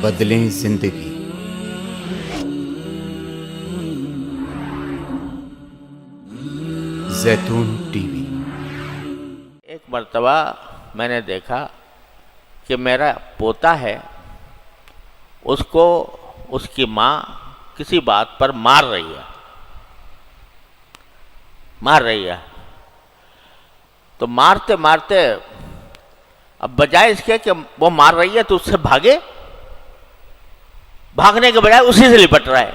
بدلیں زندگی۔ زیتون ٹی وی۔ ایک مرتبہ میں نے دیکھا کہ میرا پوتا ہے، اس کو اس کی ماں کسی بات پر مار رہی ہے تو مارتے مارتے اب بجائے اس کے کہ وہ مار رہی ہے تو اس سے بھاگنے کے بجائے اسی سے لپٹ رہا ہے،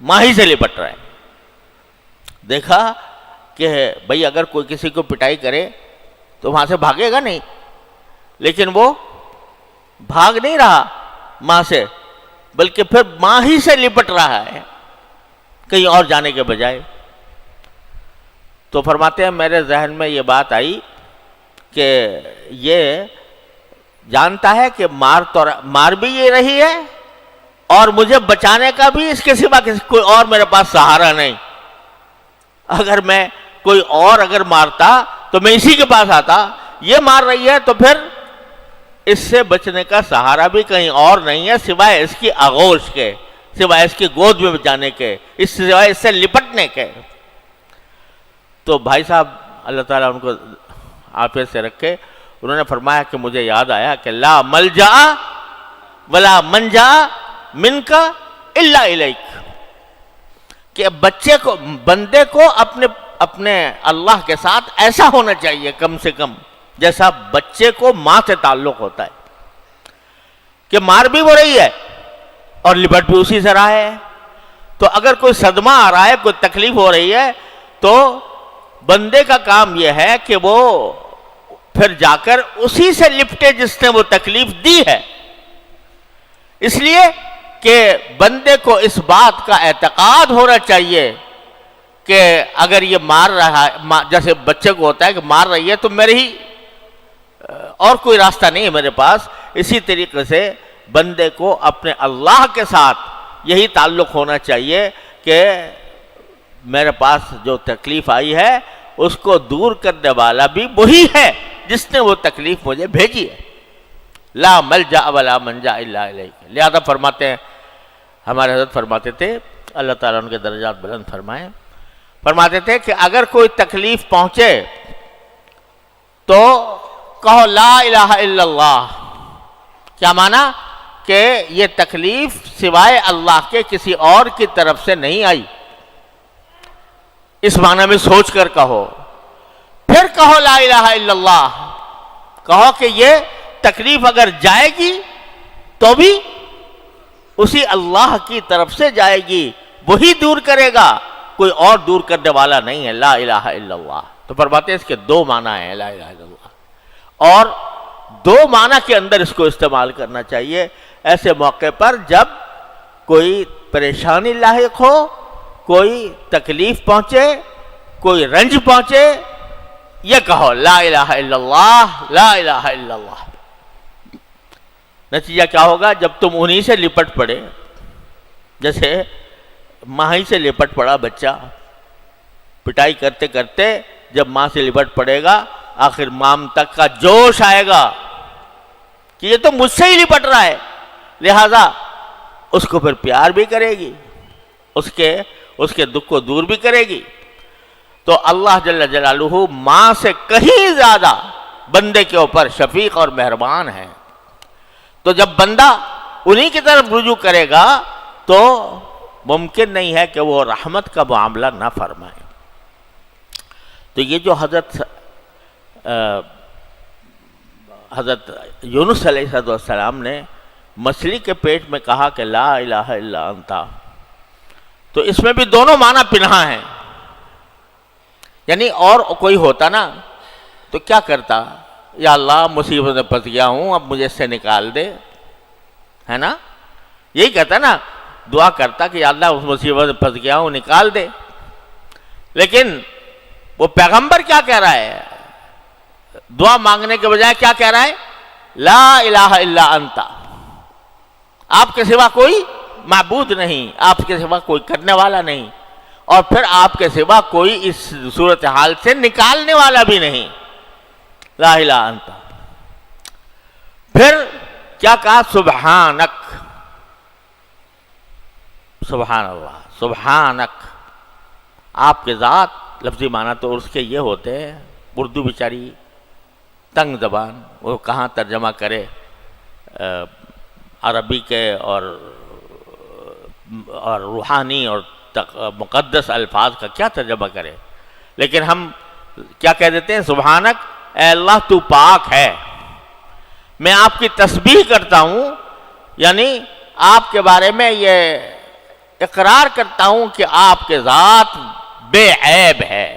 ماں ہی سے لپٹ رہا ہے۔ دیکھا کہ بھئی اگر کوئی کسی کو پٹائی کرے تو وہاں سے بھاگے گا نہیں، لیکن وہ بھاگ نہیں رہا ماں سے، بلکہ پھر ماں ہی سے لپٹ رہا ہے کہیں اور جانے کے بجائے۔ تو فرماتے ہیں میرے ذہن میں یہ بات آئی کہ یہ جانتا ہے کہ مار بھی یہ رہی ہے اور مجھے بچانے کا بھی اس کے سوا کوئی اور میرے پاس سہارا نہیں۔ اگر میں کوئی اور اگر مارتا تو میں اسی کے پاس آتا، یہ مار رہی ہے تو پھر اس سے بچنے کا سہارا بھی کہیں اور نہیں ہے سوائے اس کی آغوش کے، سوائے اس کی گود میں جانے کے، سوائے اس سے لپٹنے کے۔ تو بھائی صاحب اللہ تعالیٰ ان کو عافیت سے رکھے، انہوں نے فرمایا کہ مجھے یاد آیا کہ لا ملجا ولا منجا منک الا الیک، کہ بندے کو اپنے اللہ کے ساتھ ایسا ہونا چاہیے کم سے کم جیسا بچے کو ماں سے تعلق ہوتا ہے، کہ مار بھی وہ رہی ہے اور لپٹ بھی اسی سے رہا ہے۔ تو اگر کوئی صدمہ آ رہا ہے، کوئی تکلیف ہو رہی ہے، تو بندے کا کام یہ ہے کہ وہ پھر جا کر اسی سے لپٹے جس نے وہ تکلیف دی ہے، اس لیے کہ بندے کو اس بات کا اعتقاد ہونا چاہیے کہ اگر یہ مار رہا ہے، جیسے بچے کو ہوتا ہے کہ مار رہی ہے تو میرے ہی اور کوئی راستہ نہیں ہے میرے پاس، اسی طریقے سے بندے کو اپنے اللہ کے ساتھ یہی تعلق ہونا چاہیے کہ میرے پاس جو تکلیف آئی ہے اس کو دور کرنے والا بھی وہی ہے جس نے وہ تکلیف مجھے بھیجی ہے۔ لا ملجا ولا منجا الا الیک۔ لہذا فرماتے ہیں، ہمارے حضرت فرماتے تھے، اللہ تعالیٰ ان کے درجات بلند فرمائیں، فرماتے تھے کہ اگر کوئی تکلیف پہنچے تو کہو لا الہ الا اللہ۔ کیا معنی؟ کہ یہ تکلیف سوائے اللہ کے کسی اور کی طرف سے نہیں آئی، اس معنی میں سوچ کر کہو۔ پھر کہو لا الہ الا اللہ، کہو کہ یہ تکلیف اگر جائے گی تو بھی اسی اللہ کی طرف سے جائے گی، وہی دور کرے گا، کوئی اور دور کرنے والا نہیں ہے۔ لا الہ الا اللہ۔ تو فرماتے ہیں اس کے دو معنی ہیں لا الہ الا اللہ، اور دو معنی کے اندر اس کو استعمال کرنا چاہیے ایسے موقع پر جب کوئی پریشانی لاحق ہو، کوئی تکلیف پہنچے، کوئی رنج پہنچے، یہ کہو لا الہ الا اللہ، لا الہ الا اللہ۔ نتیجہ کیا ہوگا؟ جب تم انہی سے لپٹ پڑے، جیسے ماں ہی سے لپٹ پڑا بچہ، پٹائی کرتے کرتے جب ماں سے لپٹ پڑے گا، آخر ماں تک کا جوش آئے گا کہ یہ تو مجھ سے ہی لپٹ رہا ہے، لہذا اس کو پھر پیار بھی کرے گی، اس کے دکھ کو دور بھی کرے گی۔ تو اللہ جل جلالہ ماں سے کہیں زیادہ بندے کے اوپر شفیق اور مہربان ہے۔ تو جب بندہ انہی کی طرف رجوع کرے گا تو ممکن نہیں ہے کہ وہ رحمت کا معاملہ نہ فرمائے۔ تو یہ جو حضرت یونس علیہ السلام نے مچھلی کے پیٹ میں کہا کہ لا الہ الا انت، تو اس میں بھی دونوں معنی پنہاں ہیں۔ یعنی اور کوئی ہوتا نا تو کیا کرتا؟ یا اللہ مصیبت میں پھنس گیا ہوں، اب مجھے اس سے نکال دے، ہے نا؟ یہی کہتا نا، دعا کرتا کہ یا اللہ اس مصیبت میں پھنس گیا ہوں، نکال دے۔ لیکن وہ پیغمبر کیا کہہ رہا ہے؟ دعا مانگنے کے بجائے کیا کہہ رہا ہے؟ لا الہ الا انت، آپ کے سوا کوئی معبود نہیں، آپ کے سوا کوئی کرنے والا نہیں، اور پھر آپ کے سوا کوئی اس صورتحال سے نکالنے والا بھی نہیں۔ لا الہ انت۔ پھر کیا کہا؟ سبحانک، سبحان اللہ، سبحانک، آپ کے ذات۔ لفظی معنی تو اس کے یہ ہوتے ہیں، اردو بیچاری تنگ زبان، وہ کہاں ترجمہ کرے عربی کے اور روحانی اور مقدس الفاظ کا کیا ترجمہ کرے، لیکن ہم کیا کہہ دیتے ہیں؟ سبحانک، اے اللہ تو پاک ہے، میں آپ کی تسبیح کرتا ہوں، یعنی آپ کے بارے میں یہ اقرار کرتا ہوں کہ آپ کے ذات بے عیب ہے،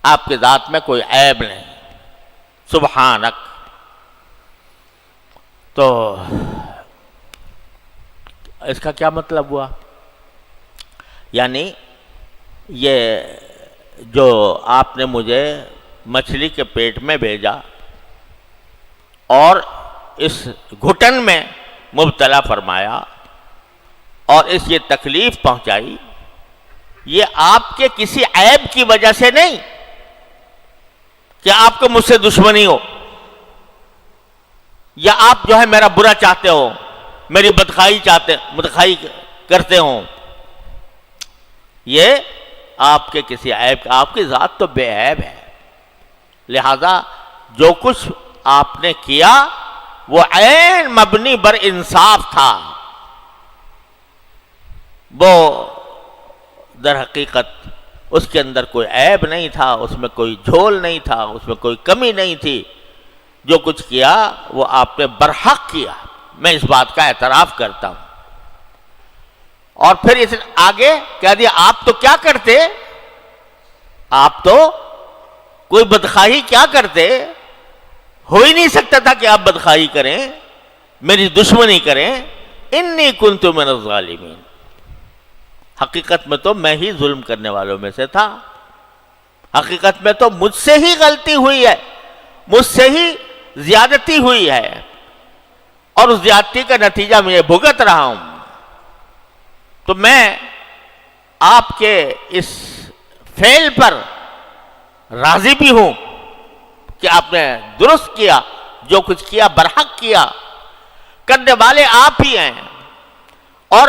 آپ کے ذات میں کوئی عیب نہیں، سبحانک۔ تو اس کا کیا مطلب ہوا؟ یعنی یہ جو آپ نے مجھے مچھلی کے پیٹ میں بھیجا اور اس گھٹن میں مبتلا فرمایا اور اس یہ تکلیف پہنچائی، یہ آپ کے کسی عیب کی وجہ سے نہیں کہ آپ کو مجھ سے دشمنی ہو، یا آپ جو ہے میرا برا چاہتے ہو، میری بدخواہی کرتے ہوں، یہ آپ کے کسی عیب، آپ کی ذات تو بے عیب ہے، لہذا جو کچھ آپ نے کیا وہ عین مبنی بر انصاف تھا، وہ در حقیقت اس کے اندر کوئی عیب نہیں تھا، اس میں کوئی جھول نہیں تھا، اس میں کوئی کمی نہیں تھی، جو کچھ کیا وہ آپ نے برحق کیا، میں اس بات کا اعتراف کرتا ہوں۔ اور پھر اس آگے کہہ دیا آپ تو کیا کرتے، آپ تو کوئی بدخواہی کیا کرتے، ہو ہی نہیں سکتا تھا کہ آپ بدخواہی کریں، میری دشمنی کریں، انی کنت من الظالمین، حقیقت میں تو میں ہی ظلم کرنے والوں میں سے تھا، حقیقت میں تو مجھ سے ہی غلطی ہوئی ہے، مجھ سے ہی زیادتی ہوئی ہے، اور اس زیادتی کا نتیجہ میں یہ بھگت رہا ہوں۔ تو میں آپ کے اس فعل پر راضی بھی ہوں کہ آپ نے درست کیا، جو کچھ کیا برحق کیا، کرنے والے آپ ہی ہیں، اور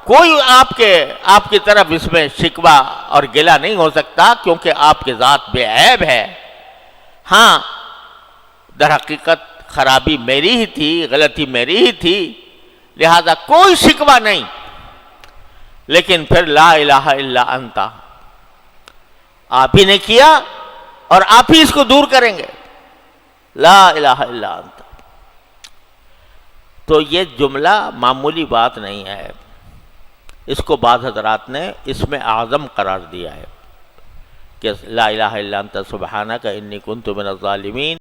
کوئی آپ کی طرف اس میں شکوہ اور گلہ نہیں ہو سکتا، کیونکہ آپ کی ذات بے عیب ہے۔ ہاں، در حقیقت خرابی میری ہی تھی، غلطی میری ہی تھی، لہذا کوئی شکوہ نہیں، لیکن پھر لا الہ الا انت، آپ ہی نے کیا اور آپ ہی اس کو دور کریں گے، لا الہ الا انت۔ تو یہ جملہ معمولی بات نہیں ہے، اس کو بعض حضرات نے اس میں اعظم قرار دیا ہے کہ لا الہ الا انت سبحانک انی کنت من الظالمین۔